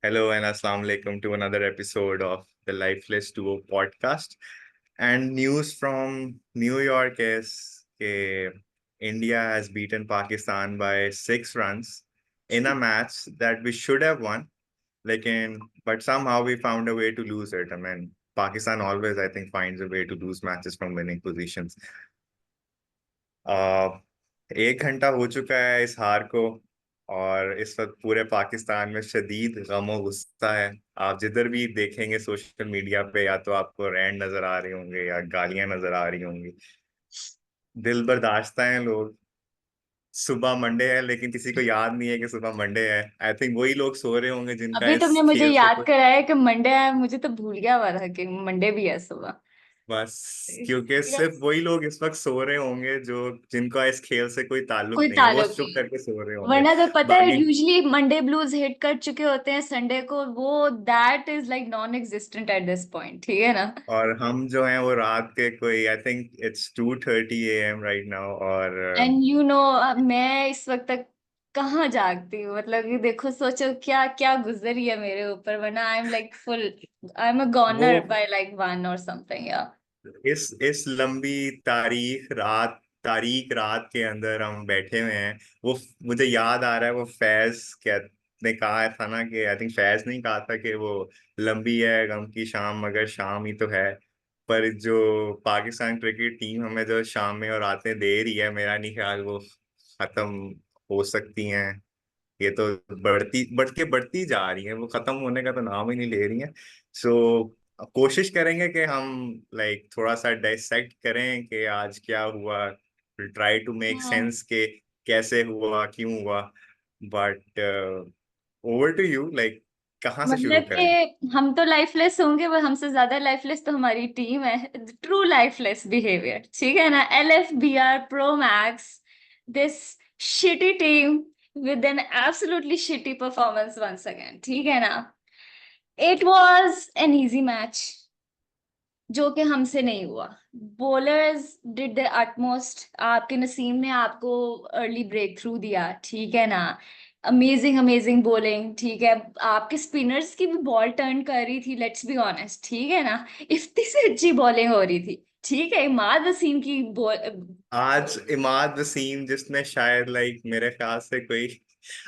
Hello and Assalamu alaikum to another episode of the Lifeless Duo podcast. And news from New York is India has beaten Pakistan by 6 runs in a match that we should have won. But somehow we found a way to lose it. I mean, Pakistan always, I think, finds a way to lose matches from winning positions. Uh, 1 घंटा हो चुका है इस हार को। और इस वक्त पूरे पाकिस्तान में शदीद गम और गुस्सा है। आप जिधर भी देखेंगे सोशल मीडिया पे, या तो आपको रैंड नजर आ रहे होंगे या गालियां नजर आ रही होंगी। दिल बर्दाश्त हैं लोग। सुबह मंडे है लेकिन किसी को याद नहीं है कि सुबह मंडे है। आई थिंक वही लोग सो रहे होंगे जिनका अभी इस तुमने मुझे खेल से याद कोई। कराया कि मंडे है, मुझे तो भूल गया हुआ था कि मंडे भी है सुबह। बस क्योंकि सिर्फ Yes. वही लोग इस वक्त सो रहे होंगे जो जिनका इस खेल से कोई ताल्लुक कोई नहीं है, वो ताल्लुक चुप नहीं है। करके सो रहे होंगे। वरना तो पता है बाकी यूजुअली मंडे ब्लूज हिट कर चुके होते हैं संडे को, वो that is like non existent at this point, ठीक है ना। और हम जो हैं वो रात के कोई I think it's 2:30 AM right now. और एंड यू नो, मैं इस वक्त तक कहाँ जागती हूँ, मतलब कि देखो सोचो क्या क्या गुजरी है मेरे ऊपर, वरना आई am like full, I am a वो गॉनर बाय लाइक 1 और समथिंग या। इस लंबी तारीख रात के अंदर हम बैठे हुए हैं। वो मुझे याद आ रहा है, वो फैज क्या ने कहा था ना कि आई थिंक फैज ने कहा था कि वो लंबी है गम की शाम मगर शाम ही तो है। पर जो पाकिस्तान क्रिकेट टीम हमें जो शाम में और रातें दे रही है, मेरा नहीं ख्याल वो खत्म हो सकती हैं। ये तो बढ़ती जा रही है, वो खत्म होने का तो नाम ही नहीं ले रही है। सो कोशिश करेंगे कि हम थोड़ा सा डाइसेक्ट करें कि आज क्या हुआ। ट्राई टू मेक हाँ, सेंस के कैसे हुआ, क्यों हुआ। बट ओवर टू यू, कहाँ से शुरू मतलब कि करें। हम तो लाइफलेस होंगे, पर हमसे ज्यादा लाइफलेस तो हमारी टीम है। ट्रू लाइफलेस बिहेवियर, ठीक है ना। LFBR pro max, this shitty team with an absolutely shitty performance once again, ठीक है ना। It was an easy match जो कि हमसे नहीं हुआ। बॉलर्स डिड द अटमोस्ट, आपके नसीब ने आपको अर्ली ब्रेक थ्रू दिया, ठीक है ना। अमेजिंग अमेजिंग बॉलिंग, ठीक है। आपके स्पिनर्स की भी बॉल टर्न कर रही थी, लेट्स बी ऑनेस्ट, ठीक है ना। इतनी से अच्छी बॉलिंग हो रही थी, ठीक है। इमाद वसीम की बॉल, आज इमाद वसीम, जिसने शायद मेरे ख्याल से कोई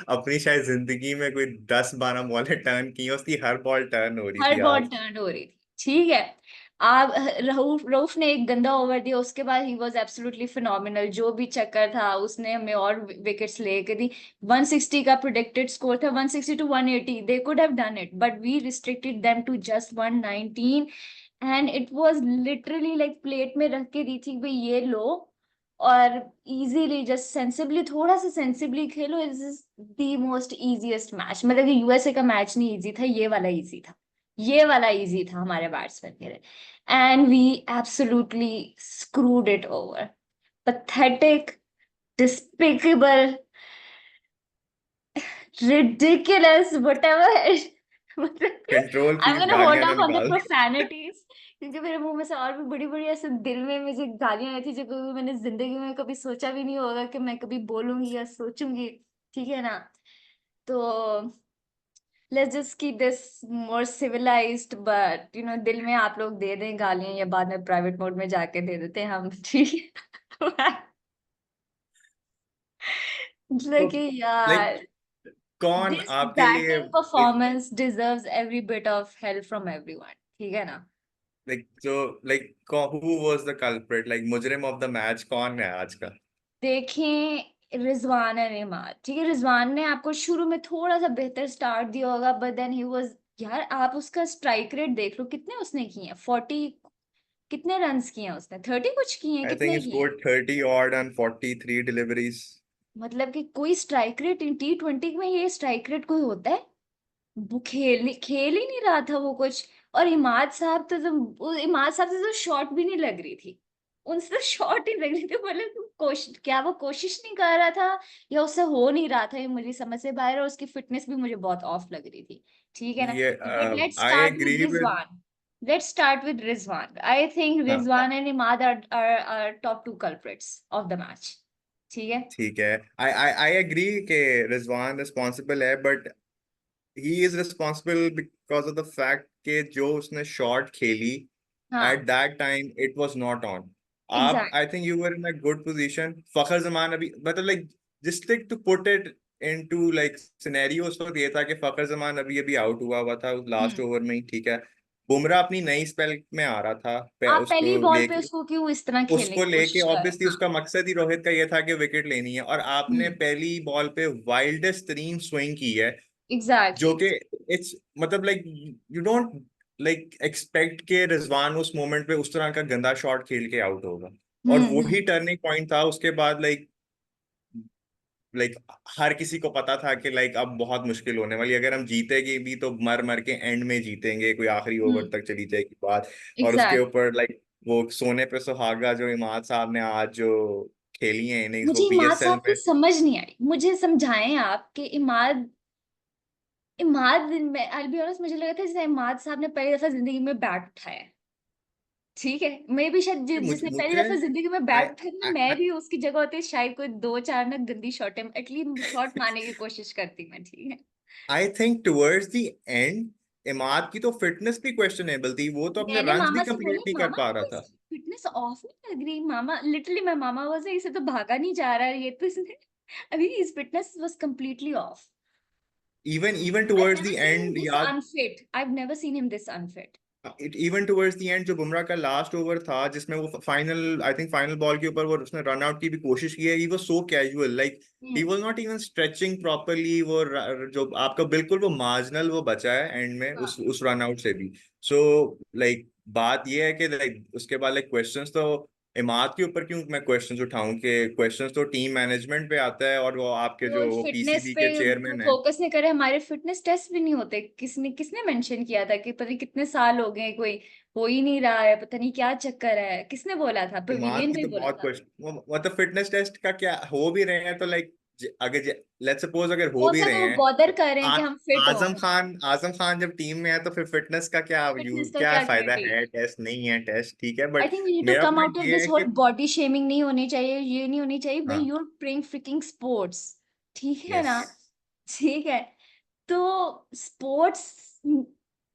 अपनी शायद जिंदगी में कोई 10-12 बॉलें टर्न की हैं, उसकी हर बॉल टर्न हो रही हर थी बॉल आज। टर्न हो रही थी, ठीक है। आप रऊफ रऊफ ने एक गंदा ओवर दिया, उसके बाद ही वाज एब्सोल्युटली फिनोमिनल। जो भी चक्कर था उसने हमें और विकेट्स लेके दी। 160 का प्रोडिक्टेड स्कोर था, 160 to 180, they could have done it but we restricted them to just 119। And it was literally like plate में रख के दी थी भाई, ये लो और इजीली जस्ट सेंसिबली, थोड़ा सा sensibly Khelo. Is is the most easiest match, मतलब कि यूएसए का मैच नहीं इजी था, ये वाला इजी था। ये वाला इजी था हमारे बैट्समैन के लिए। And we absolutely screwed it over. pathetic, despicable, ridiculous, whatever. मतलब कि control I'm please, gonna hold गालियां ना off on the निकाल। profanities, क्योंकि मेरे मुंह में से और भी बड़ी बड़ी ऐसे दिल में मुझे गालियां आई थी जो कभी मैंने जिंदगी में कभी सोचा भी नहीं होगा कि मैं कभी बोलूंगी या सोचूंगी, ठीक है ना। तो let's just keep this more civilised, but you know दिल में आप लोग दे दें गालियां या बाद में प्राइवेट मोड में जाके दे देते हैं हम, ठीक है। तो मतलब कि लाइक यार, कौन this आपके लिए batting performance deserves every bit of help from everyone, ठीक है ना। जो हु वाज द कल्प्रिट, मुजरिम ऑफ द मैच कौन है आज का। देखें, रिजवान है नेमार, ठीक है। रिजवान ने आपको शुरू में थोड़ा सा बेहतर स्टार्ट दिया होगा, बट देन ही वाज, यार आप उसका स्ट्राइक रेट देख लो, कितने उसने किए हैं, 40, कितने रन्स किए हैं उसने, 30 कुछ किए हैं, आई थिंक कितने ही किए हैं। Scored 30 odd and 43 deliveries. मतलब कि कोई स्ट्राइक रेट इन T20 में, ये स्ट्राइक रेट कोई होता है? वो खेल ही नहीं रहा था वो कुछ। और इमाद साहब तो इमाद साहब से तो शॉट भी नहीं लग रही थी, उनसे तो शॉट ही लग रही थी। मतलब कोशिश, क्या वो कोशिश नहीं कर रहा था या उससे हो नहीं रहा था, ये मुझे समझ से बाहर है। और उसकी फिटनेस भी मुझे बहुत ऑफ लग रही थी, ठीक है ना। ये but let's I start with agree with. Rizwan. Let's start with Rizwan. I think Rizwan and Imad are top two culprits of the match, ठीक है। ठीक है, आई आई आई एग्री कि रिजवान रिस्पॉन्सिबल है, but he is responsible because of the fact कि जो उसने shot खेली हाँ at that time it was not on. आप exact. I think you were in a good position. Fakhar Zaman अभी मतलब like just like to put it into like scenario, उस वक्त ये था कि फखर जमान अभी अभी आउट हुआ था लास्ट हम्म। ओवर में ही, ठीक है। बुमराह अपनी नई स्पेल में आ रहा था, आप उसको पहली बॉल पे लेके उसको क्यों इस तरह खेलने उसको की लेके कोशिश कर रहे हैं? ऑब्वियसली हाँ। उसका मकसद ही रोहित का ये था कि विकेट लेनी है, और आपने हम्म। पहली बॉल पे वाइल्डेस्ट तरीन स्विंग की है, जो एग्जैक्टली। कि इट्स मतलब like you don't like expect के रिजवान उस मोमेंट पे उस तरह का गंदा शॉट खेल के आउट होगा। और वही हम्म। टर्निंग पॉइंट था उसके बाद। लाइक हर किसी को पता था कि लाइक अब बहुत मुश्किल होने वाली, अगर हम जीतेंगे भी तो मर मर के एंड में जीतेंगे, कोई आखिरी ओवर हम्म। तक चली जाएगी बात। और उसके एग्जैक्ट। ऊपर लाइक वो सोने पे सुहागा जो इमाद साहब ने आज जो खेली है इनिंग्स वो मुझे इमाद पीएसएल साहब की में। समझ नहीं आई, मुझे समझाएं आप कि इमाद, इमाद में आई बी ऑनेस्ट मुझे लगा था जैसे इमाद साहब ने पहली दफा जिंदगी में बैट उठाया है। ठीक है, मैं भी शायद जिसने पहली मुझे दफा जिंदगी में आई बैट उठाया ना, मैं भी उसकी जगह होती शायद कोई दो चार ना गंदी शॉट एटलीस्ट शॉट मारने की कोशिश करती मैं। ठीक है। I think towards the and Imad की तो फिटनेस भी क्वेश्चनेबल थी, वो तो अपने मैंने रन्स भी मामा से कंप्लीट बोला नहीं कर मामा पा रहा आपको था। फिटनेस ऑफ नहीं लग रही मामा, लिटरली मैं मामा वाज इसे तो भागा नहीं जा रहा है ये तो इसने अभी his fitness was completely off. Even even I've towards the never seen him and this याद, unfit. I've never seen him this unfit. It even towards the and जो बुमराह का लास्ट ओवर था जिसमें वो final I think final ball के ऊपर वो उसने रन आउट की भी कोशिश की है, he was so casual like he hmm. Was not even stretching properly. वो जो आपका बिल्कुल वो मार्जिनल वो बचा है एंड में हाँ। उस रन आउट से भी। सो लाइक बात ये है कि लाइक उसके बाद लाइक क्वेश्चंस तो इमाद के ऊपर क्यों मैं क्वेश्चंस उठाऊं, कि क्वेश्चंस तो टीम मैनेजमेंट पे आता है और वो आपके वो जो फिटनेस पीसीबी पे के चेयरमैन है। फोकस नहीं करे, हमारे फिटनेस टेस्ट भी नहीं होते। किसने किसने मेंशन किया था कि पता नहीं कितने साल हो गए कोई हो ही नहीं रहा है, पता नहीं क्या चक्कर है, किसने बोला था? इमाद पवेलियन की में ही तो बोला बहुत था। क्वेश्चन, मतलब फिटनेस टेस्ट का क्या हो भी रहे हैं तो लाइक अगर लेट्स सपोज अगर हो हो भी सकता है रहे वो हैं बॉदर कर रहे हैं आ, कि हम फिट हो। आजम खान जब टीम में है तो फिर फिटनेस का क्या फिटनेस का क्या क्या फायदा क्राइटेरिया? है, टेस्ट नहीं है टेस्ट ठीक है, I but think you need to मेरा कम आउट पॉइंट ऑफ ये दिस है होल कि बॉडी शेमिंग। नहीं होनी चाहिए, ये नहीं होनी चाहिए भाई, हाँ you are playing freaking sports. ठीक है यस ना? ठीक है। तो sports,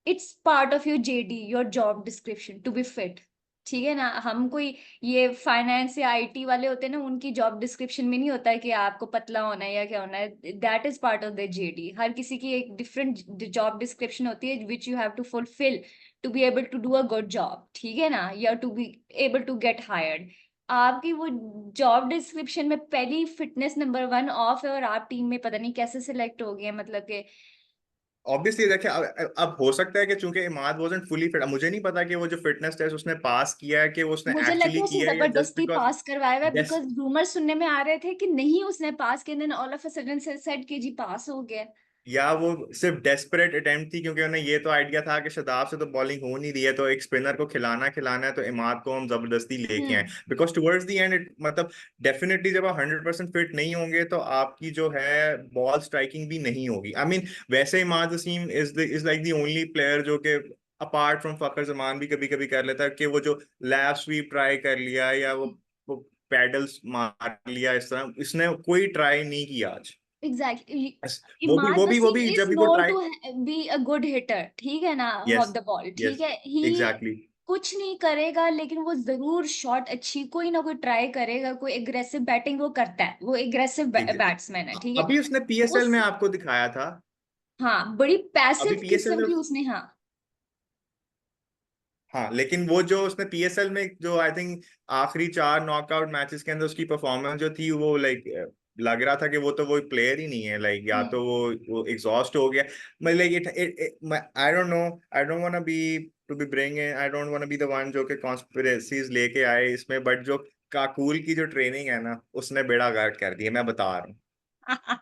it's part of your JD, your job description to be fit. ठीक है ना? हम कोई ये फाइनेंस या आईटी वाले होते हैं ना, उनकी जॉब डिस्क्रिप्शन में नहीं होता है कि आपको पतला होना है या क्या होना है। That is part of the JD. हर किसी की एक डिफरेंट जॉब डिस्क्रिप्शन होती है which you have to fulfil to be able to do a good job. ठीक है ना? या to be able to get hired. आपकी वो जॉब डिस्क्रिप्शन में पहली फिटनेस नंबर वन ऑफ है और आप टीम में पता नहीं कैसे सिलेक्ट हो गए, मतलब कि ऑब्वियसली देखिए अब हो सकता है कि चूंकि इमाद वाजंट फुली फिट, मुझे नहीं पता कि वो जो फिटनेस टेस्ट उसने पास किया है कि वो उसने मुझे लगता एक्चुअली है उसने किया है या जस्ट जबरदस्ती बिकॉज। पास करवाया हुआ है, बिकॉज रूमर सुनने में आ रहे थे कि नहीं उसने पास किया, then all of a sudden से सेड कि जी पास हो गया। या वो सिर्फ डेस्परेट अटेम्प्ट थी क्योंकि उन्हें ये तो आइडिया था कि शदाब से तो बॉलिंग हो नहीं रही है तो एक स्पिनर को खिलाना खिलाना है तो इमाद को हम जबरदस्ती लेके आए, hmm. Because towards the end it मतलब डेफिनेटली जब आप 100% फिट नहीं होंगे तो आपकी जो है बॉल स्ट्राइकिंग भी नहीं होगी। आई मीन वैसे Imad Wasim is like the only player जो कि अपार्ट फ्रॉम फखर जमान भी कभी कभी कर लेता है कि वो जो लैप स्वीप ट्राई कर लिया या वो पैडल्स मार लिया, इस तरह इसने कोई ट्राई नहीं किया आज। एग्जैक्टली। वो भी इमाद वो भी वो वसीम भी इज जब भी वो नोन ट्राई। To be a good hitter. ठीक है ना? Of yes the ball. ठीक यस है। ही एग्जैक्टली कुछ नहीं करेगा लेकिन वो जरूर शॉट अच्छी कोई ना कोई ट्राई करेगा, कोई एग्रेसिव बैटिंग वो करता है, वो एग्रेसिव बैट्समैन है। ठीक है। अभी उसने पीएसएल उस में आपको दिखाया था। हाँ, बड़ी अभी पैसिव पीएसएल किस्म में की उसने। हाँ। हाँ लेकिन वो जो उसने पीएसएल में जो आई थिंक आखिरी 4 नॉकआउट मैचेस के अंदर उसकी परफॉर्मेंस जो थी वो लाइक लग रहा था कि वो तो वो प्लेयर ही नहीं है, लाइक या हम्म। तो वो एग्जॉस्ट हो गया। मैं like I don't know, I don't want be to be bring I don't want be the one जो कि कॉन्स्पिरेसीज लेके आए इसमें, बट जो काकूल की जो ट्रेनिंग है ना उसने बेड़ा गर्क कर दिया, मैं बता रहा हूँ।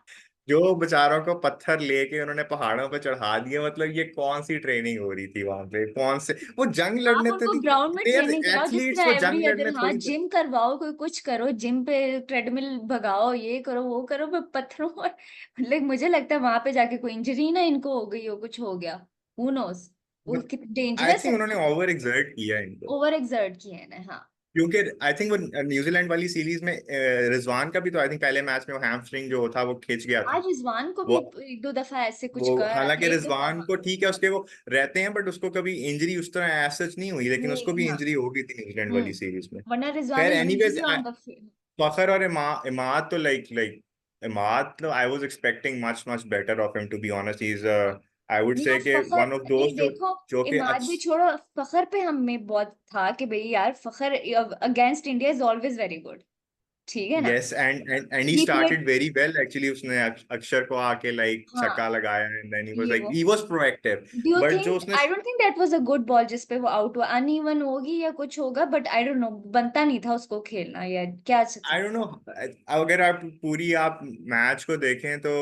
जो बेचारों को पत्थर लेके उन्होंने पहाड़ों पे चढ़ा दिया, मतलब ये कौन सी ट्रेनिंग हो रही थी वहां पे, कौन से वो जंग आप लड़ने थे उनको थी ग्राउंड में प्लेयर्स ट्रेनिंग कराओ जिस एथलीट्स तरह वो एवरी जंग अदर। लड़ने हाँ, थोड़ी थे। जिम करवाओ, कोई कुछ करो, जिम पे ट्रेडमिल भगाओ, ये करो वो करो, पर पत्थरों और मतलब मुझे लगता है वहां पे जाके कोई इंजरी ना इनको हो गई हो, कुछ हो गया। Who knows? वो कितने आई डेंजरस है। थिंक उन्होंने ओवर एक्सर्ट किया है इनको। ओवर एक्सर्ट किए हैं ना। हाँ। क्योंकि आई थिंक वो न्यूजीलैंड वाली सीरीज में रिजवान का भी तो आई थिंक पहले मैच में वो हैमस्ट्रिंग जो था वो खिंच गया था। आज रिजवान को भी वो एक दो दफा ऐसे कुछ वो कर, हालांकि एक दफा रिजवान हाँ। को ठीक है उसके वो रहते हैं, बट उसको कभी इंजरी उस तरह एज सच नहीं हुई, लेकिन उसको नहीं भी हाँ। इंजरी हो गई थी न्यूजीलैंड वाली सीरीज में। वरना रिजवान खैर is anyways, usually on the field. Fakhar और इमाद तो लाइक लाइक इमाद तो I was expecting much much better of him to be honest. He is I would नहीं से और कि फखर, वन ऑफ नहीं दोस्त जो देखो, जो कि इमाद भी छोड़ो, फखर पे हमें बहुत था कि भाई यार Fakhar against India is always very good, ठीक है ना। Yes, and he he played, started very well actually. उसने अक्षर को आके लाइक छक्का हाँ लगाया एंड देन ये वो, he was proactive. Do you but जो थिंक, उसने आई don't think that was a good ball जिस पे वो आउट हुआ, अनइवन होगी या कुछ होगा, बट आई डोंट नो, बनता नहीं था उसको खेलना या क्या आई था। डोंट नो, अगर आप पूरी आप मैच को देखें तो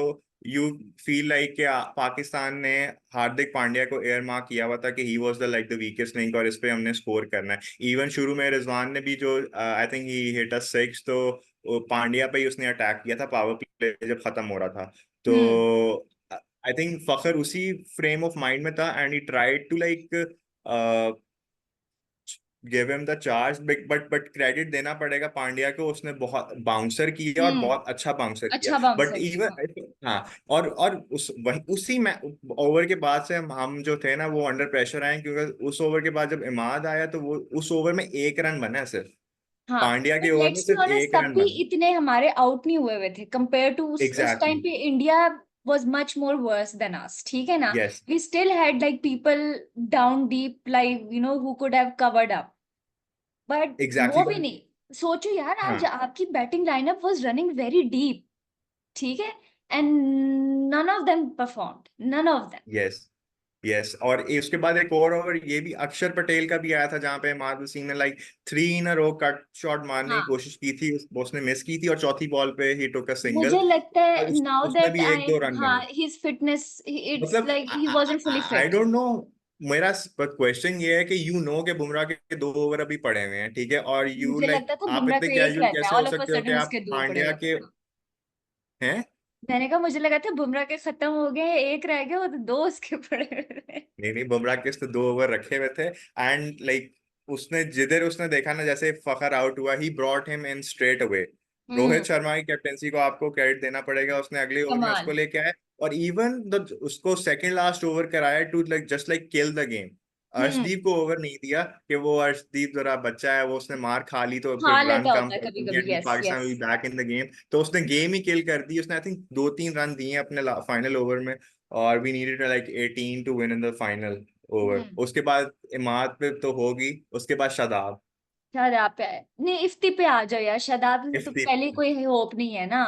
यू फील लाइक कि पाकिस्तान ने हार्दिक पांड्या को एयर मार्क किया हुआ था कि he was the like the weakest link और इस पे हमने स्कोर करना है। इवन शुरू में रिजवान ने भी जो I think he hit a six, तो वो पांड्या पे ही उसने अटैक किया था पावर प्ले जब खत्म हो रहा था। तो हम्म आई थिंक फखर उसी फ्रेम ऑफ माइंड में था and he tried to like give him the charge. But credit देना पड़ेगा पांड्या को, उसने बहुत बाउंसर किया और हम्म, बहुत अच्छा बाउंसर किया। अच्छा बट बाउंसर किया हाँ। इवन हाँ, और उस वही उसी में ओवर के बाद से हम जो थे ना वो अंडर प्रेशर आए, क्योंकि उस ओवर के बाद जब इमाद आया तो वो उस ओवर में एक रन बना है सिर्फ। हाँ पांड्या के बट ओवर में लेट्स बी सिर्फ ऑनेस्ट, एक तब रन भी बना। इतने हमारे आउट नहीं हुए हुए थे कंपेयर टू उस एग्जैक्टली। टाइम पे India was much more worse than us, ठीक है ना। Yes. we still had like people down deep, like you know, who could have covered up, but वो भी एग्जैक्टली। नहीं। सोचो यार, आज हाँ। आपकी batting lineup was running very deep, ठीक है, and none of them performed, none of them. Yes. Yes, और उसके बाद एक और ओवर ये भी अक्षर पटेल का भी आया था जहां पे इमाद वसीम ने लाइक थ्री इन अ रो कट शॉट मारने की हाँ कोशिश की थी, उसने मिस की थी और चौथी बॉल पे ही टुक अ सिंगल। मुझे लगता और है नाउ उसमें दैट भी एक आई, दो रन हाँ बने। हिज फिटनेस, इट्स मतलब like he wasn't fully I fit. Don't know, मेरा क्वेश्चन ये है कि कि बुमराह के दो ओवर अभी पड़े हुए हैं, ठीक है, और यू मुझे लाइक लगता था आप बुमराह इतने को एक कैजुअल रहता है, कैसे हो ऑल ऑफ अ सकते हो कि सडन आप उसके दो पड़े पांड्या हुए के हैं। हैं। मैंने कहा मुझे लगा था बुमराह के खत्म हो गए, एक रह गया, वो तो दो उसके पड़े हुए थे। नहीं नहीं, बुमराह के उसने दो ओवर रखे हुए थे एंड लाइक उसने जिधर उसने देखा ना जैसे फखर आउट हुआ ही brought him in straight away. Rohit hmm, Sharma की कैप्टेंसी को आपको क्रेडिट देना पड़ेगा, उसने अगले ओवर में कमाल। उसको लेके आया और इवन द उसको सेकंड लास्ट ओवर कराया to like just like kill the game. Hmm, Arshdeep को ओवर नहीं दिया कि वो अर्शदीप जरा बच्चा है, वो उसने मार खा ली तो फिर हाँ रन लेता कम होता है कभी पड़ेंगे कभी, and yes Pakistan yes. Will be back in the game. तो उसने गेम ही किल कर दी, उसने आई थिंक दो तीन रन दिए अपने फाइनल ओवर में। और we needed like 18 to win in the final over. Hmm, उसके बाद इमाद पे तो होगी, उसके बाद शादाब। शादाब पे आए नहीं, इफ्ती पे आ जाओ यार, शादाब से तो इफ्ती। पहले कोई होप नहीं है ना।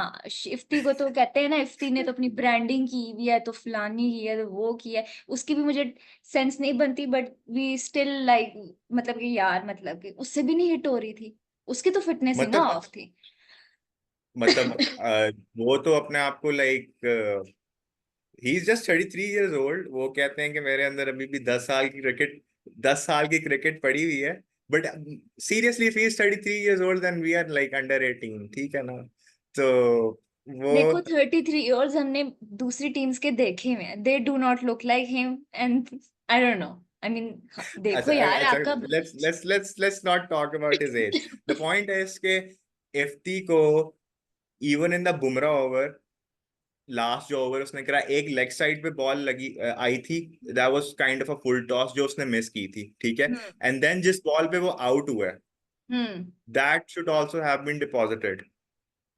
इफ्ती को तो कहते हैं ना, इफ्ती ने तो अपनी ब्रांडिंग की हुई है, तो फलानी की है, तो वो की है, उसकी भी मुझे सेंस नहीं बनती, बट वी स्टिल लाइक, मतलब कि यार, मतलब कि उससे भी नहीं हिट हो रही थी, उसकी तो फिटनेस ही ना मतलब ऑफ थी। मतलब वो तो अपने आप को like he is just 33 years old। वो कहते हैं कि मेरे अंदर अभी भी 10 साल की क्रिकेट पड़ी हुई है। But seriously if he is 33 years old then we are like under 18, ठीक है ना। तो वो देखो 33 इयर्स हमने दूसरी टीम्स के देखे हुए हैं, they do not look like him, and I don't know, I mean देखो अच्छा यार अच्छा, आपका। Let's not talk about his age. The point is के इफ्ती को even in the Bumrah over, last जो ओवर उसने करा एक लेग साइड पे बॉल लगी आई थी, that was kind of a full toss जो उसने मिस की थी, ठीक है। हम्म एंड देन जिस बॉल पे वो आउट हुआ है hmm that should also have been deposited.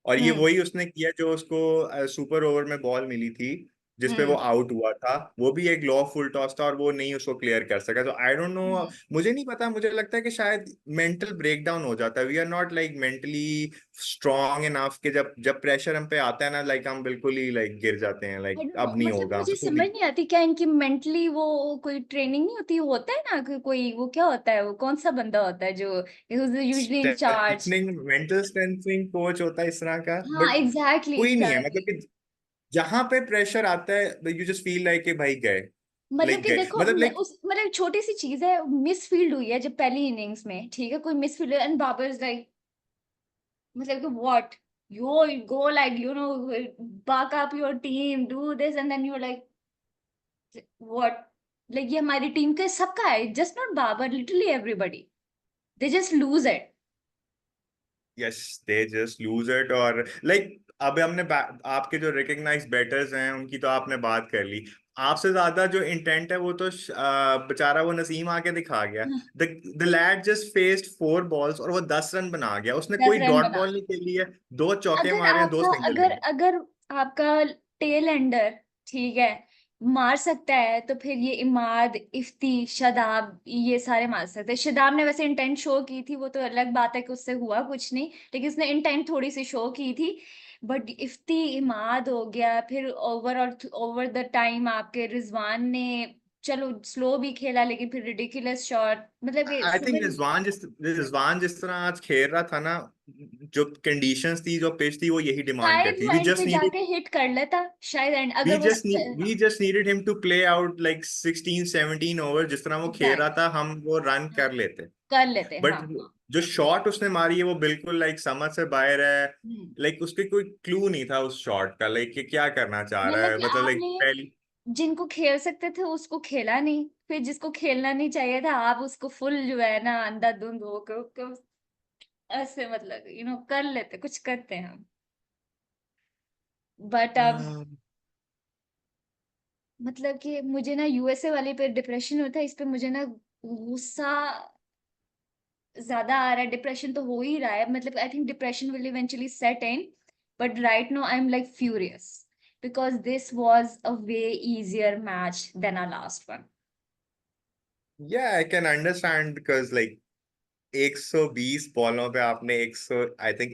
और ये हम्म वही उसने किया जो उसको सुपर ओवर में बॉल मिली थी जिसपे वो हम्म आउट हुआ था, वो भी एक लॉ फुल टॉस था और वो नहीं उसको क्लियर कर सका। तो आई डोंट नो, हम्म। मुझे नहीं पता, मुझे लगता है कि शायद मेंटल ब्रेकडाउन हो जाता है। We are not like mentally strong enough कि जब जब प्रेशर हम पे आता है ना लाइक हम बिल्कुल ही लाइक गिर जाते हैं, I लाइक don't know, अब नहीं मतलब होगा मुझे हमसे समझ नहीं आती क्या इनकी मेंटली वो कोई ट्रेनिंग नहीं होती, होता है ना कि कोई, वो क्या होता है, वो कौन सा बंदा होता है जो usually in charge. Strengthening mental strengthening coach होता है इस तरह का, हाँ बट एग्जैक्टली कोई नहीं है मतलब एग्जैक्टली। कि जहां पे प्रेशर आता है यू जस्ट फील लाइक कि भाई गए, मतलब लाइक कि गए देखो मतलब लाइक। उस मतलब छोटी सी चीज है, मिस फील्ड हुई है जब पहली इनिंग्स में, ठीक है, कोई misfield and Babar is like, मतलब कि what, you go like, you know, back up your team, do this, and then you're like what, ये हमारी टीम के सबका है, just not Babar, literally everybody, they just lose it। Yes, they just lose it. और like अभी हमने आपके जो रिकग्नाइज बैटर्स हैं उनकी तो आपने बात कर ली। आपसे ज्यादा जो इंटेंट है वो तो बेचारा वो नसीम आके दिखा गया। The lad just faced 4 balls और वो 10 रन बना गया। उसने दस कोई रन डॉट बना। बॉल नहीं खेली है, 2 चौके अगर मारे हैं, दो आपका सिंगल अगर लिए। अगर आपका टेल एंडर, ठीक है, मार सकता है, तो फिर ये इमाद, इफ्ती, शादाब, ये सारे मार सकते हैं। शादाब ने वैसे इंटेंट शो की थी, वो तो अलग बात है कि उससे हुआ कुछ नहीं, लेकिन उसने इंटेंट थोड़ी सी शो की थी। बट इफ्ती, इमाद हो गया, फिर ओवर और ओवर द टाइम आपके रिजवान ने, चलो स्लो भी खेला लेकिन फिर रिडिकुलस शॉट, मतलब ये आई थिंक सुबह रिजवान जिस तरह आज खेल रहा था ना, जो कंडीशंस थी, जो पिच थी, वो यही डिमांड शायद करती। वो एंड पे जाके हिट कर लेता, शायद एंड अगर वो we just needed him to play out like 16-17 over. जिस तरह वो खेल रहा एग्जैक्ट था हम वो रन हाँ, कर लेते। कर लेते, हाँ बट हाँ। जो शॉट उसने मारी है वो बिल्कुल लाइक समझ से बाहर है। हम्म। लाइक उसके कोई क्लू नहीं था उस शॉट का, लाइक कि क्या करना चाह रहा मतलब है, कि मतलब लाइक आपने पहली। जिनको खेल सकते थे उसको खेला नहीं, फिर जिसको खेलना नहीं चाहिए था आप उसको फुल जो है ना अंधाधुंध हो ऐसे, मतलब कर लेते, कुछ करते हैं हम। बट अब मतलब कि मुझे ना यूएसए वाले पे डिप्रेशन होता है, इस पे मुझे ना गुस्सा ज्यादा आ रहा है। डिप्रेशन तो हो ही रहा है, मतलब I think depression will eventually set in, but right now I am like furious because this was a way easier match than our last one. Yeah I can understand because like 120 बॉलों पे आपने 100 I think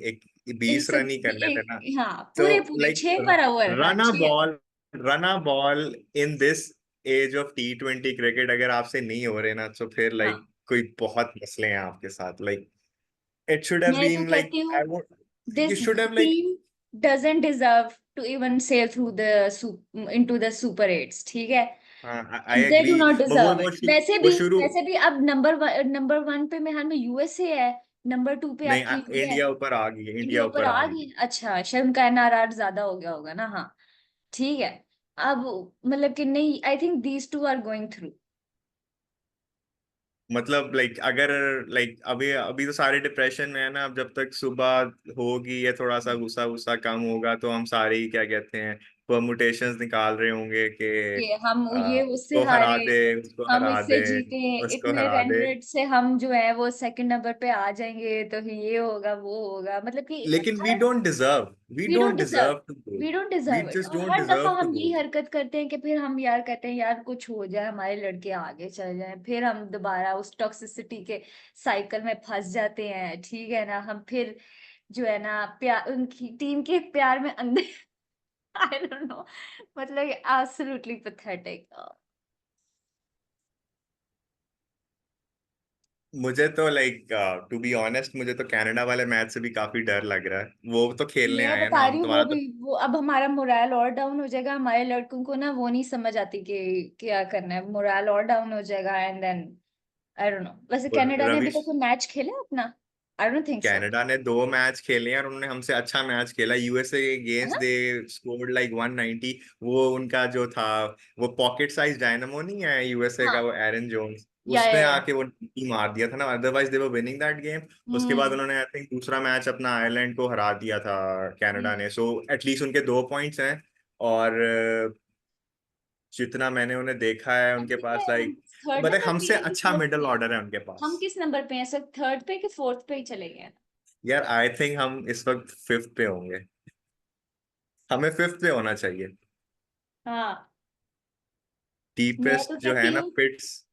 20 100, run ही करने थे ना। हाँ, तो पूरे पूरे लाइक 6 पर ओवर, हाँ, run a 6। Ball, run a ball in this age of T20 cricket अगर आपसे नहीं हो रहे ना, तो फिर लाइक हाँ, कोई बहुत मसले हैं आपके साथ। लाइक इट शुड हैव मैं तो बीन लाइक कहती हूँ I would, you this should have like. team doesn't deserve to even sail through the into the super eights, ठीक है। हाँ आई They एग्री। do not वो deserve वो it। शु- वो शुरू। वैसे भी अब नंबर 1 पे मेरे ख्याल में यूएसए है, नंबर 2 पे नहीं, आपकी इंडिया है। इंडिया ऊपर आ गई है, इंडिया इंडिया ऊपर ऊपर आ आ गई। गई, अच्छा शायद उनका एनआरआर ज्यादा हो गया होगा ना, हाँ, ठीक है। अब मतलब कि नहीं, I think these two are going through. मतलब लाइक अगर लाइक अभी अभी तो सारे डिप्रेशन में है ना। अब जब तक सुबह होगी या थोड़ा सा गुस्सा गुस्सा कम होगा तो हम सारे ही क्या कहते हैं परमुटेशंस निकाल रहे होंगे कि कि हम ये उससे उसको हारे, हरा दे, उसको हम हरा इससे दे, जीते, उसको इतने हरा रन दे। रेट से हम जो है वो सेकंड नंबर पे आ जाएंगे, तो ये होगा वो होगा, मतलब कि लेकिन we we don't don't deserve deserve to go. We don't we deserve it. Just और डोंट हर दफा डिजर्व टू हम गो। यही हरकत करते हैं कि फिर हम यार कहते हैं यार कुछ हो जाए, हमारे लड़के आगे चले जाएं, फिर हम दोबारा उस टॉक्सिसिटी के साइकिल में फंस जाते हैं, ठीक है ना। हम फिर जो है ना प्यार, उनकी टीम के प्यार में अंधे आई डोंट नो, मतलब एब्सोल्युटली पैथेटिक। मुझे तो लाइक टू बी ऑनेस्ट, मुझे तो कनाडा वाले मैच से भी काफी डर लग रहा है। वो तो खेलने मैं आए हैं बता ना रही हम, हूँ वो तुम्हारा भी, तो। वो अब हमारा मोराल और डाउन हो जाएगा, हमारे लड़कों को ना वो नहीं समझ आती कि क्या करना है, मोराल और डाउन हो जाएगा and then I don't know. वैसे कनाडा ने रवि, अभी तक कोई मैच खेला है अपना? I don't think so, Canada ने 2 मैच खेले हैं और उन्होंने हमसे अच्छा मैच खेला। यूएसए है अगेंस्ट ना। They scored like 190। वो उनका जो था, वो पॉकेट साइज डायनामो नहीं है यूएसए का, हाँ, वो एरन जोन्स, उसने या आके वो मार दिया था ना, otherwise they were winning that game. उसके बाद हम्म उन्होंने आई थिंक दूसरा मैच अपना आयरलैंड को हरा दिया था कनाडा हम्म। ने। सो एटलीस्ट उनके 2 पॉइंट्स हैं। और जितना मैंने उन्हें देखा है हम उनके कितने, पास हम लाइक थर्ड मतलब नंबर पे हमसे हैं कि अच्छा फोर्थ मिडिल पे? ऑर्डर है उनके हम पास। किस नंबर पे हैं सर, थर्ड पे कि फोर्थ पे ही चले गए हैं? यार आई थिंक हम इस वक्त 5th पे होंगे। हमें 5th पे होना चाहिए। हाँ, मैं डीपेस्ट तो जो है कहती ना हूँ पिट्स,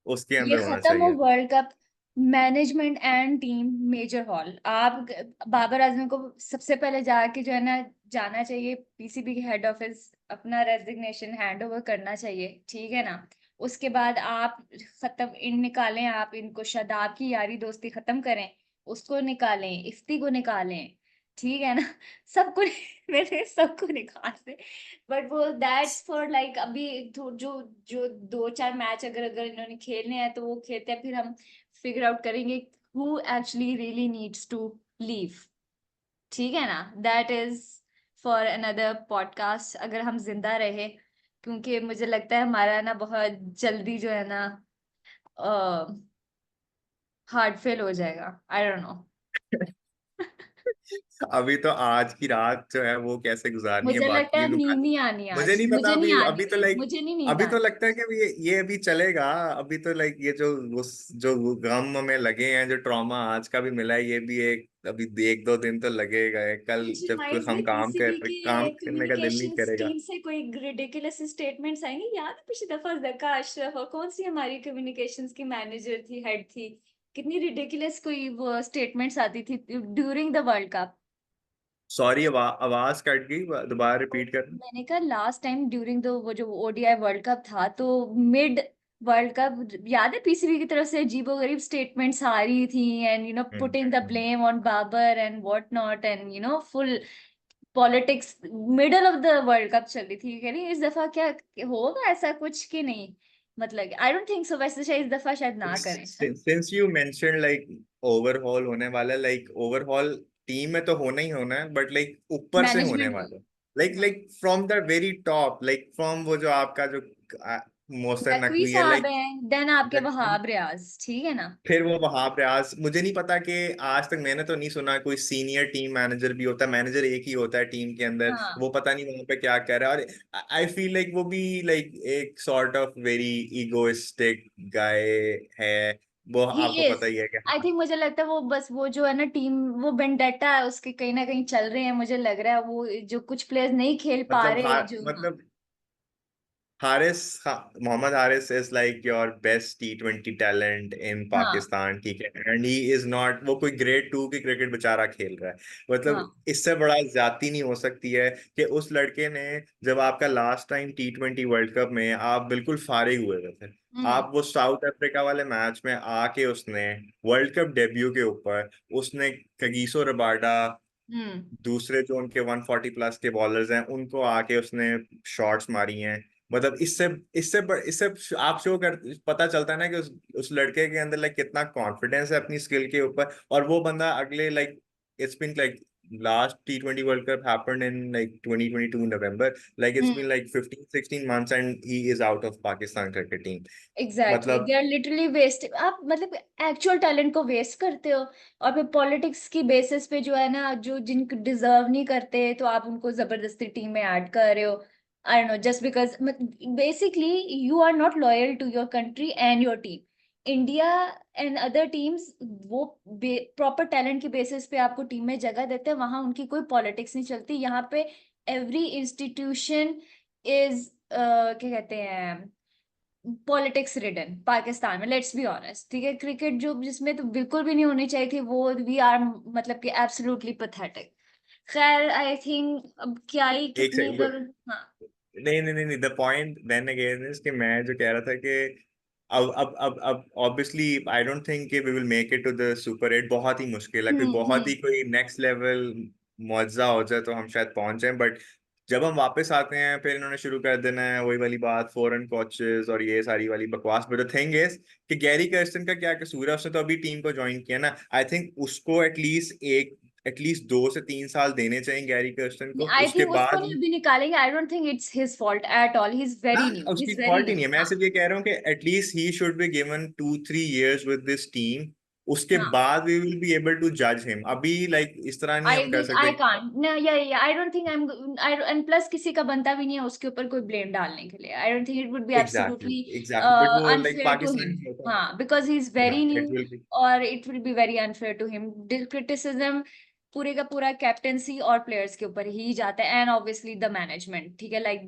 उसके ये अंदर होना खत्म हो चाहिए। World cup, management and team major haul, आप बाबर आजमी को सबसे पहले जाके जो है ना जाना चाहिए पीसीबी के हेड ऑफिस, अपना रेजिग्नेशन हैंड ओवर करना चाहिए, ठीक है ना। उसके बाद आप खत्म इन निकालें, आप इनको, शादाब की यारी दोस्ती खत्म करें, उसको निकालें, इफ्ती को निकालें, ठीक है ना। सबको मैंने सबको निकाल दे। बट वो दैट्स फॉर लाइक अभी जो जो 2-4 मैच अगर अगर इन्होंने खेलने हैं तो वो खेलते हैं, फिर हम फिगर आउट करेंगे who actually really needs to leave, ठीक है ना। That is for another podcast अगर हम जिंदा रहे, क्योंकि मुझे लगता है हमारा ना बहुत जल्दी जो है ना हार्ट फेल हो जाएगा, आई डोंट नो। अभी तो आज की रात जो है वो कैसे गुजारनी है मुझे लगता बाकी है नींद नहीं आनी मुझे आज, नहीं पता। मुझे नहीं अभी आनी अभी तो है, लाइक मुझे नहीं नींद अभी तो आनी। लगता है कि अभी ये अभी चलेगा। अभी तो लाइक ये जो जो गम में लगे हैं, जो ट्रॉमा आज का भी मिला है, ये भी एक अभी 1-2 दिन तो लगेगा। कल Which जब कोई reminds हम me, पीसीबी काम की करने का दिल नहीं कम्युनिकेशंस करेगा। टीम से कोई रिडिकुलस स्टेटमेंट्स आएंगे, याद है पिछली दफा जका अशरफ और कौन सी हमारी कम्युनिकेशंस की मैनेजर थी, हेड थी, कितनी रिडिकुलस कोई वो स्टेटमेंट्स आती थी during the world cup. Sorry, आवाज कट गई, दोबारा तो रिपीट करना। मैंने कहा लास्ट टाइम ड्यूरिंग द वो जो ओडीआई वर्ल्ड कप था, तो मिड वर्ल्ड कप याद है पीसीबी की तरफ से अजीबोगरीब स्टेटमेंट्स आ रही थी, and putting the hmm. Blame on Babar and what not, and full politics, middle of the world cup चल रही थी। कह रही इस दफा क्या होगा ऐसा कुछ कि नहीं, मतलब आई डोंट थिंक सो, वैसे शायद इस दफा शायद ना करें शायद। Since you mention like overhaul होने वाला है, लाइक ओवरहॉल टीम में तो होना ही होना है, बट लाइक ऊपर से होने मैनेजमेंट वाला में। है। लाइक हाँ, like from the very top, like from वो जो आपका जो मोहसिन नकवी नकवी है, साहब लाइक हैं, देन आपके वहाब रियाज, ठीक है ना। फिर वो वहां प्रयास। मुझे नहीं पता कि आज तक मैंने तो नहीं सुना कोई सीनियर टीम मैनेजर भी होता है। मैनेजर एक ही होता है टीम के अंदर, हाँ, वो पता नहीं वहां पे क्या कर रहा है। और आई फील लाइक वो भी लाइक एक सॉर्ट ऑफ वेरी इगोइस्टिक गाय है। वो ही आपको इज। पता ही है कि आई हाँ। थिंक मुझे लगता है वो बस वो जो है ना टीम, वो वेंडेटा है उसके कहीं ना कहीं चल रहे हैं, मुझे लग रहा है वो जो कुछ प्लेयर्स नहीं खेल पा रहे जो, हाँ। मतलब Haris, Mohammad Haris is like your best T20 talent in हाँ, पाकिस्तान, ठीक है। एंड ही इज नॉट वो कोई ग्रेड 2 की क्रिकेट बेचारा खेल रहा है। मतलब हाँ। इससे बड़ा ज्यादती नहीं हो सकती है कि उस लड़के ने, जब आपका last time T20 world cup में आप बिल्कुल फारिग हुए हुए थे, हम्म, आप वो साउथ अफ्रीका वाले मैच में आके उसने वर्ल्ड कप डेब्यू के ऊपर उसने कगिसो रबाडा, हम्म। दूसरे जो उनके 140 प्लस के बॉलर्स हैं, उनको आके उसने शॉट्स मारी हैं। मतलब इससे आप शो कर पता चलता है ना कि उस लड़के के अंदर लाइक कितना कॉन्फिडेंस है अपनी स्किल के ऊपर। और वो बंदा अगले like it's been like last T20 world cup happened in like 2022 November, like it's been hmm. Like 15-16 months and he is out of Pakistan cricket team. Exactly, they मतलब आर लिटरली वेस्ट। आप मतलब actual talent को waste करते हो, और फिर politics की basis पे जो है ना, जो जिनको डिजर्व नहीं करते तो आप उनको जबरदस्ती टीम में ऐड कर रहे हो। I don't know, just because basically you are not loyal to your country and your team. India and other teams वो प्रॉपर टैलेंट की बेसिस पे आपको टीम में जगह देते हैं, वहां उनकी कोई पॉलिटिक्स नहीं चलती। यहाँ पे एवरी इंस्टीट्यूशन इज क्या कहते हैं, पॉलिटिक्स रिडन पाकिस्तान में, लेट्स बी ऑनेस्ट, ठीक है। क्रिकेट जो जिसमें तो बिल्कुल भी नहीं होनी चाहिए थी, वो वी आर मतलब कि एब्सोल्युटली पथेटिक। खैर आई थिंक अब क्या ही एक कितने सेकंड, लोग। हाँ। नहीं नहीं नहीं नहीं, the point then again is कि मैं जो कह रहा था कि अब ऑब्वियसली आई डोंट थिंक कि we will make it to the super 8। बहुत ही मुश्किल है, कोई बहुत ही हम्म। कोई नेक्स्ट लेवल मुआवजा हो जाए तो हम शायद पहुंच जाएं। बट जब हम वापस आते हैं फिर इन्होंने शुरू कर देना है वही वाली बात, फॉरेन कोचेस और ये सारी वाली बकवास। बट द थिंग इज कि गैरी कर्स्टन का क्या कसूर है? उसने तो अभी टीम को ज्वाइन किया ना। आई थिंक उसको एटलीस्ट 2 से 3 साल देने चाहिए गैरी कर्स्टन को, आई उसके थिंक उसको बाद। नहीं अभी निकालेंगे, आई don't think it's his fault at all, he is हाँ, वेरी न्यू, ही उसकी is very fault he new. नहीं है। मैं हाँ, सिर्फ ये कह रहा हूँ कि at least he should be given 2-3 years with this team. उसके हाँ। बाद we will be able to जज हिम। अभी लाइक इस तरह नहीं आई हम कर विल, आई सकते। कांट no, या आई don't think I am I, and plus किसी का बनता भी नहीं है उसके ऊपर कोई ब्लेम डालने के लिए। I don't think it would be exactly absolutely exactly, but वो like unfair to Pakistan him. में होता है। हाँ, because he is yeah very new, it will be. और it will be very unfair to him. Criticism पूरे का पूरा captaincy और प्लेयर्स के ऊपर ही जाता है, एंड ऑब्वियसली द मैनेजमेंट, ठीक है। लाइक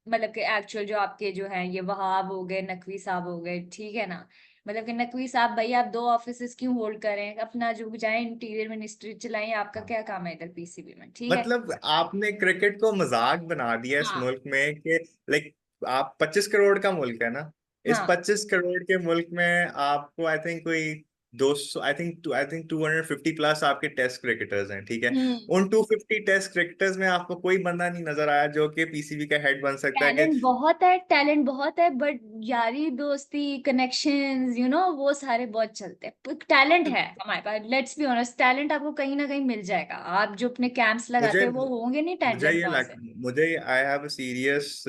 मतलब कि एक्चुअल जो आपके जो हैं, ये वहाब हो गए, नकवी साहब हो गए, ठीक है ना। मतलब कि नकवी साहब भाई, आप दो ऑफिसेस क्यों होल्ड करें, अपना जो जाए इंटीरियर मिनिस्ट्री चलाएं, आपका क्या काम है इधर पीसीबी में, ठीक है। मतलब आपने क्रिकेट को मजाक बना दिया इस हाँ, मुल्क में कि लाइक आप 25 करोड़ का मुल्क है ना। इस हाँ। 25 करोड़ के मुल्क में आपको आई थिंक कोई 200, आई थिंक 250 प्लस आपके टेस्ट क्रिकेटर्स हैं, ठीक है। हम्म। उन 250 टेस्ट क्रिकेटर्स में आपको कोई बंदा नहीं नजर आया जो कि पीसीबी का हेड बन सकता है कि। टैलेंट बहुत है, टैलेंट बहुत है, बट यारी दोस्ती कनेक्शंस वो सारे बहुत चलते हैं। टैलेंट है हमारे पास, लेट्स बी ऑनेस्ट, टैलेंट आपको कहीं ना कहीं मिल जाएगा। आप जो अपने कैंप्स लगाते मुझे हो वो होंगे नहीं मुझे टैलेंट ये वहां लग से। मुझे आई हैव अ सीरियस,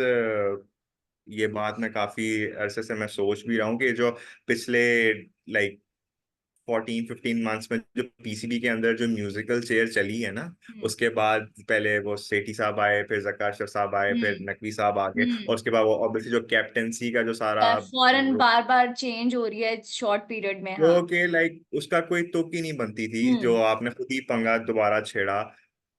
ये बात मैं काफी अरसे से मैं सोच भी रहा हूँ कि जो पिछले लाइक 14-15 मंथ्स में जो पीसीबी के अंदर जो म्यूजिकल चेयर चली है ना, हम्म उसके बाद पहले वो सेठी साहब आए, फिर जक्का अशरफ साहब आए, फिर हम्म नकवी साहब आ गए, और उसके बाद वो ऑब्वियसली जो कैप्टेंसी का जो सारा फॉरेन बार बार चेंज हो रही है शॉर्ट पीरियड में, हाँ। वो के लाइक उसका कोई तुक ही नहीं बनती थी, जो हम्म आपने खुद ही पंगा दोबारा छेड़ा।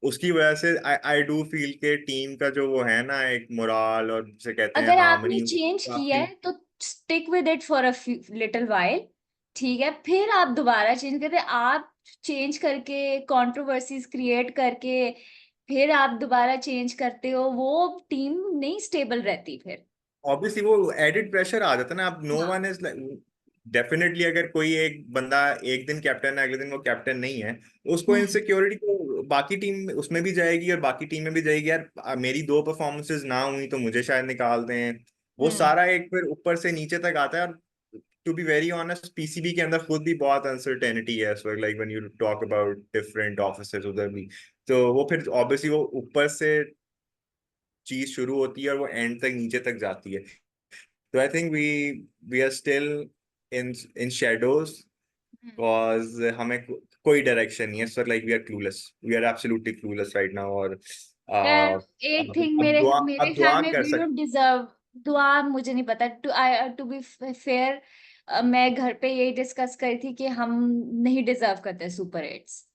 उसकी वजह से आई आई डू फील के टीम का जो वो है ना एक मोराल और जिसे कहते हैं अगर आपने हार्मनी, चेंज किया काफी। है तो stick with it for a little while, ठीक है, फिर आप दोबारा चेंज करते, आप चेंज करके कंट्रोवर्सीज क्रिएट करके फिर आप दोबारा चेंज करते हो, वो टीम नहीं स्टेबल रहती फिर। ऑब्वियसली वो एडिड प्रेशर आ जाता है ना, अब नो हाँ। वन इज डेफिनेटली अगर कोई एक बंदा एक दिन कैप्टन है, अगले दिन वो कैप्टन नहीं है, उसको हम्म इनसिक्योरिटी तो बाकी टीम उसमें भी जाएगी और बाकी टीम में भी जाएगी, यार मेरी दो परफॉर्मेंसेज ना हुई तो मुझे शायद निकाल दें। वो हम्म सारा एक फिर ऊपर से नीचे तक आता है। और to be very honest PCB के अंदर खुद भी बहुत अनसर्टेनिटी है इस वक्त, like when you talk about different officers उधर भी, तो वो फिर ऑब्वियसली वो ऊपर से चीज शुरू होती है और वो एंड तक नीचे तक जाती है। तो I think we are still in in shadows, hmm. Cause हमें कोई डायरेक्शन नहीं है sir, like we are clueless, we are absolutely clueless right now. और यार एक थिंग अब मेरे दुआ, मेरे अब ख्याल दुआ में कर वी सकते। डोंट डिजर्व दुआ, मुझे नहीं पता, टू बी फेयर, मैं घर पे यही डिस्कस करी थी कि हम नहीं डिजर्व करते सुपर एट्स।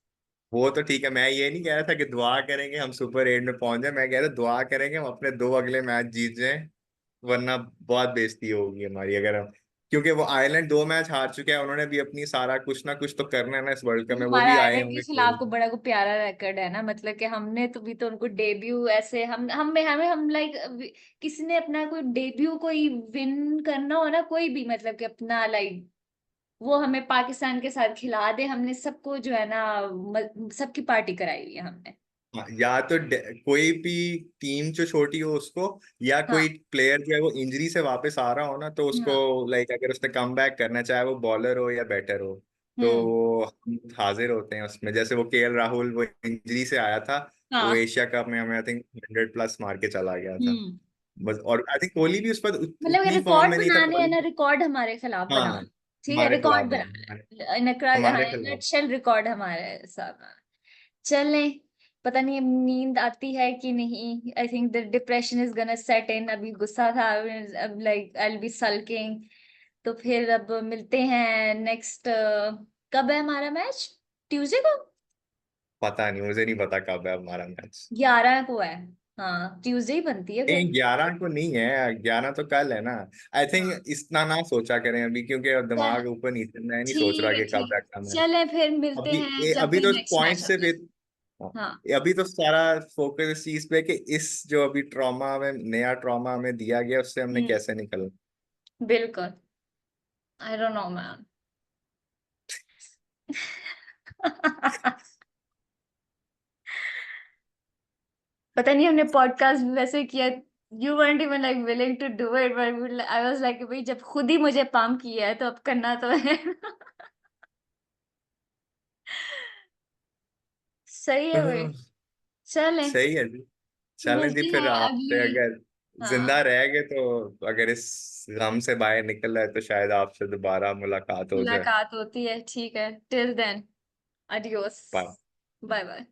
वो तो ठीक है, मैं ये नहीं कह रहा था कि दुआ करेंगे हम सुपर 8 में पहुंच जाए, मैं कह रहा दुआ करेंगे हम अपने दो अगले मैच जीत जाएं, वरना बहुत बेइज्जती होगी हमारी अगर हम, क्योंकि वो आयरलैंड दो मैच हार चुके हैं, उन्होंने भी अपनी सारा कुछ ना कुछ तो करना है ना इस वर्ल्ड कप में, वो हमारा भी आए आयरलैंड के होंगे खिलाफ खेल। को बड़ा को प्यारा रिकॉर्ड है ना, मतलब कि हमने तो भी तो उनको डेब्यू ऐसे हम हमें हम लाइक किसी ने अपना कोई डेब्यू कोई विन करना हो ना, कोई भी मतलब कि अपना लाइक वो हमें पाकिस्तान के साथ खिला दे, हमने सबको जो है ना सबकी पार्टी कराई हुई है हमने। हाँ, या तो कोई भी टीम जो छोटी हो उसको, या हाँ कोई प्लेयर जो है वो इंजरी से वापस आ रहा हो ना, तो उसको हाँ। लाइक अगर उसने कम बैक करना, चाहे वो बॉलर हो या बैटर हो, तो हम्म। वो हम हाजिर होते हैं उसमें। जैसे वो केएल राहुल वो इंजरी से आया था, वो हाँ। एशिया कप में हमें आई थिंक 100+ मार के चला गया था हम्म। बस। और आई थिक कोहली भी उस पर मतलब ये उतनी फॉर्म रिकॉर्ड में नहीं था बनाने है ना, कोहली। रिकॉर्ड हमारे खिलाफ हाँ, बनाना। ठीक है, हमारे खिलाफ रिकॉर्ड बना, बनाना इन हमारे खिलाफ। नटशेल, रिकॉर्ड हमारे साथ। चलें, पता नहीं अब नींद आती है कि नहीं, I think the depression is gonna set in, अभी गुस्सा था, अब like I will be sulking. तो फिर अब मिलते हैं नेक्स्ट, कब है हमारा मैच? ट्यूसडे को? पता नहीं, मुझे नहीं पता कब है हमारा मैच। 11 को है। हाँ, ट्यूसडे ही बनती है फिर। नहीं, 11 को नहीं है, 11 तो कल है ना। आई हाँ। थिंक इतना ना सोचा करें अभी, क्योंकि अब चल, दिमाग ऊपर नीचे, मैं नहीं सोच ठीक रहा है कि कब ठीक है, बैठा मैं। चले फिर मिलते अभी हैं जब अभी भी तो नेक्स्ट पॉइंट मैच सिर्फ होता है। हाँ, हाँ। अभी तो सारा फोकस इस चीज पे कि इस जो अभी ट्रॉमा में, नया ट्रॉमा हमें दिया गया, उससे हमने हम्म। कैसे निकलना। बिल्कुल। आई डोंट नो मैन। पता नहीं हमने पॉडकास्ट भी वैसे किया, you weren't even like willing to do it, but I was like भाई जब खुद ही मुझे पंप किया है तो अब करना तो है। सही है भाई। चलें, सही है जी। चलें जी, मिलते फिर हैं आपसे अगली। अगर जिंदा हाँ, रह गए तो, अगर इस गम से बाहर निकल रहा है तो शायद आपसे दोबारा मुलाकात हो जाए। मुलाकात होती है, ठीक है, till then, adios, bye. Bye bye.